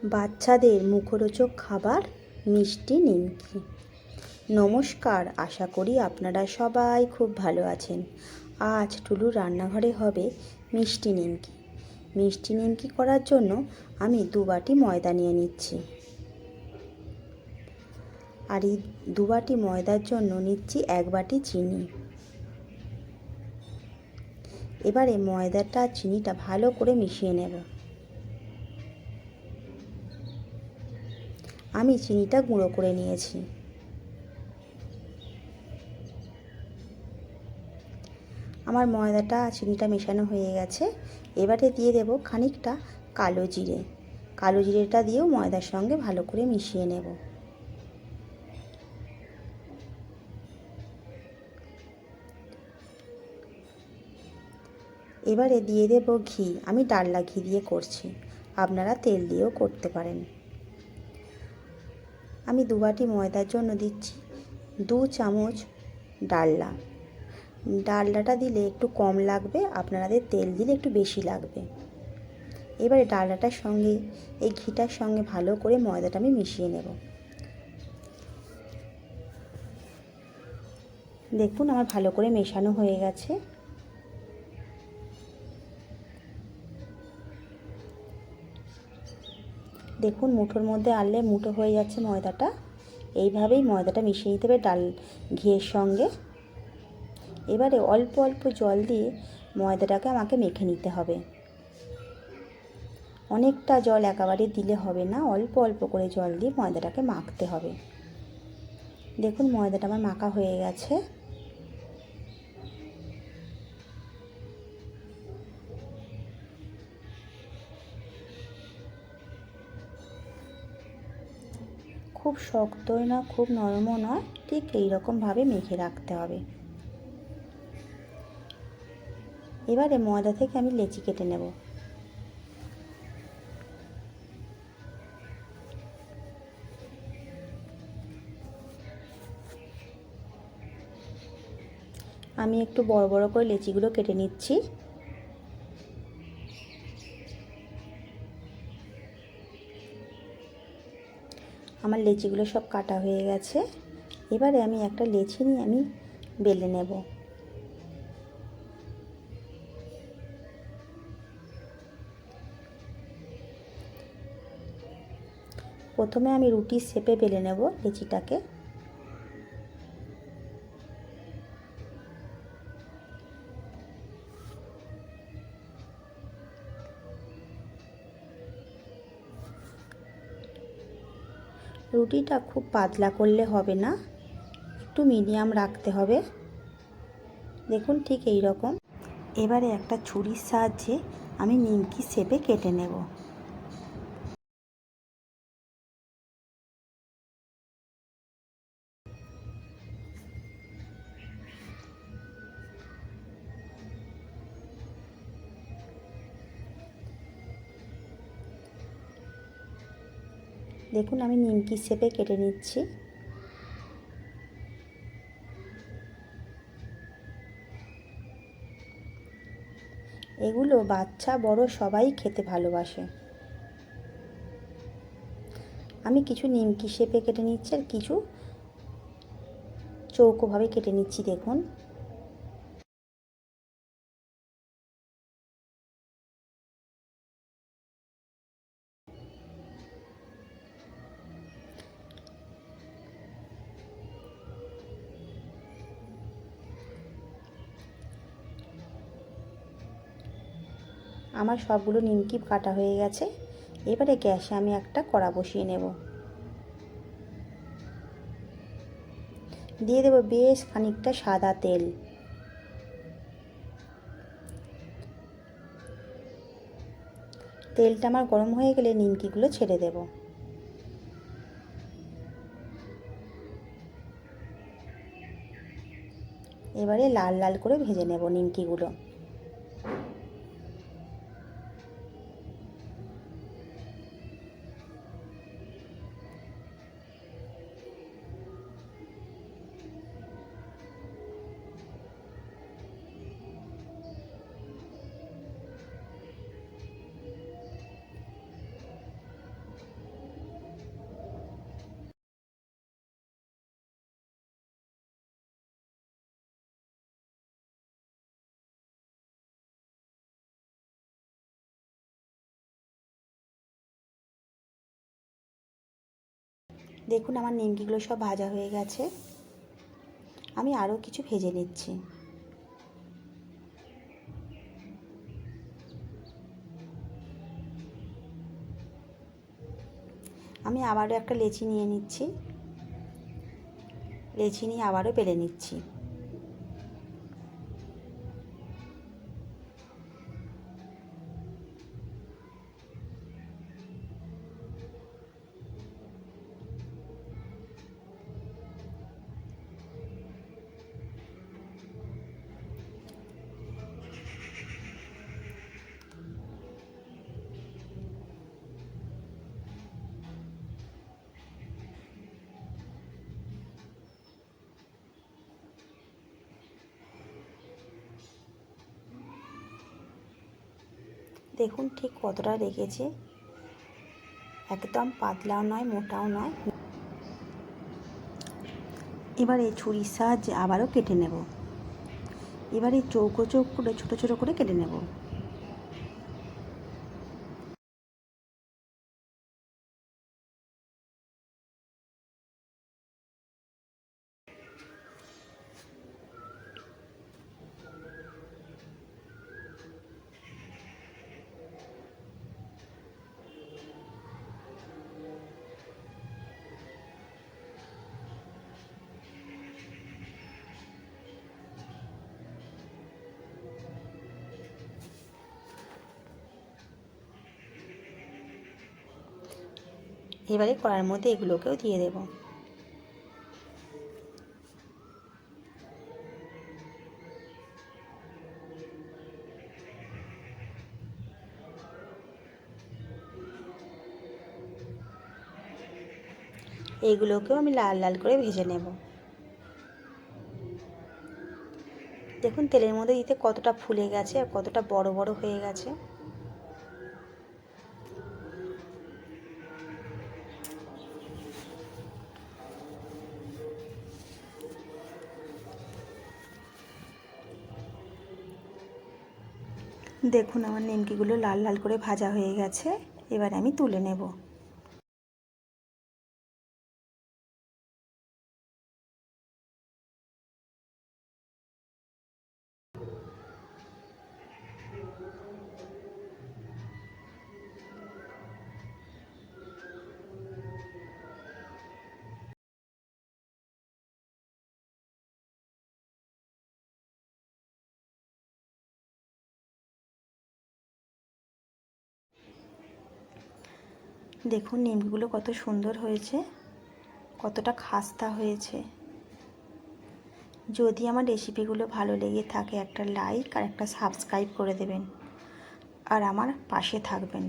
বাচ্চাদের মুখরোচক খাবার মিষ্টি নিমকি। নমস্কার, আশা করি আপনারা সবাই খুব ভালো আছেন। আজ টুলুর রান্নাঘরে হবে মিষ্টি নিমকি। মিষ্টি নিমকি করার জন্য আমি 2 বাটি ময়দা নিয়ে নিচ্ছি। আর এই 2 বাটি ময়দার জন্য নিচ্ছি 1 বাটি চিনি। এবারে ময়দাটা আর চিনিটা ভালো করে মিশিয়ে নেব। আমি চিনিটা গুঁড়ো করে নিয়েছি। আমার ময়দাটা চিনিটা মেশানো হয়ে গেছে। এবারে দিয়ে দেব খানিকটা কালো জিরে। কালো জিরেটা দিয়েও ময়দার সঙ্গে ভালো করে মিশিয়ে নেব। এবারে দিয়ে দেব ঘি। আমি ডালনা ঘি দিয়ে করছি, আপনারা তেল দিয়েও করতে পারেন। আমি 2 বাটি ময়দার জন্য দিচ্ছি 2 চামচ ডালনা। ডালনাটা দিলে একটু কম লাগবে, আপনাদের তেল দিলে একটু বেশি লাগবে। এবারে ডালনাটার সঙ্গে এই ঘিটার সঙ্গে ভালো করে ময়দাটা আমি মিশিয়ে নেব। দেখুন আমার ভালো করে মেশানো হয়ে গেছে। দেখুন মুঠোর মধ্যে আনলে মুঠো হয়ে যাচ্ছে ময়দাটা। এইভাবেই ময়দাটা মিশিয়ে নিতে হবে ঘিয়ের সঙ্গে। এবারে অল্প অল্প জল দিয়ে ময়দাটাকে আমাকে মেখে নিতে হবে। অনেকটা জল একেবারে দিলে হবে না, অল্প অল্প করে জল দিয়ে ময়দাটাকে মাখতে হবে। দেখুন ময়দাটা আমার মাখা হয়ে গেছে। খুব শক্তই না, খুব নরমও নয়, ঠিক এইরকমভাবে মেখে রাখতে হবে। এবারে ময়দা থেকে আমি লেচি কেটে নেব। আমি একটু বড় বড় করে লেচিগুলো কেটে নিচ্ছি। আমার লেচিগুলো সব কাটা হয়ে গেছে। এবারে আমি একটা লেচি নিয়ে আমি বেলে নেব। প্রথমে আমি রুটির শেপে বেলে নেব লেচিটাকে। রুটিটা খুব পাতলা করলে হবে না, একটু মিডিয়াম রাখতে হবে। দেখুন ঠিক এই রকম। এবারে একটা ছুরির সাহায্যে আমি নিমকি শেপে কেটে নেব। দেখুন আমি নিমকি শেপে কেটে নিচ্ছি। এগুলো বাচ্চা বড় সবাই খেতে ভালোবাসে। আমি কিছু নিমকি শেপে কেটে নিচ্ছি আর কিছু চৌকোভাবে কেটে নিচ্ছি। দেখুন আমার সবগুলো নিমকি কাটা হয়ে গেছে। এবারে গ্যাসে আমি একটা কড়া বসিয়ে নেব। দিয়ে দেব বেশ খানিকটা সাদা তেল। তেলটা আমার গরম হয়ে গেলে নিমকিগুলো ছেড়ে দেব। এবারে লাল লাল করে ভেজে নেব নিমকিগুলো। দেখুন আমার নিমকিগুলো সব ভাজা হয়ে গেছে। আমি আরও কিছু ভেজে নিচ্ছি। আমি আবারও একটা লেচি নিয়ে নিচ্ছি। লেচি নিয়ে আবারও বেলে নিচ্ছি। দেখুন ঠিক কতটা রেখেছে, একদম পাতলাও নয় মোটাও নয়। এবার এই ছুরির সাহায্যে আবারও কেটে নেব। এবার এই চৌকো চৌকো করে ছোটো ছোটো করে কেটে নেব। এবারে কড়াইয়ের মধ্যে এগুলোকেও দিয়ে দেব। এইগুলোকেও আমি লাল লাল করে ভেজে নেব। দেখুন তেলের মধ্যে দিতে কতটা ফুলে গেছে আর কতটা বড় বড় হয়ে গেছে। দেখুন আমার নিমকিগুলো লাল লাল করে ভাজা হয়ে গেছে। এবার আমি তুলে নেব। দেখুন নিমকিগুলো কত সুন্দর হয়েছে, কতটা খাস্তা হয়েছে। যদি আমার রেসিপিগুলো ভালো লেগে থাকে একটা লাইক আর একটা সাবস্ক্রাইব করে দেবেন আর আমার পাশে থাকবেন।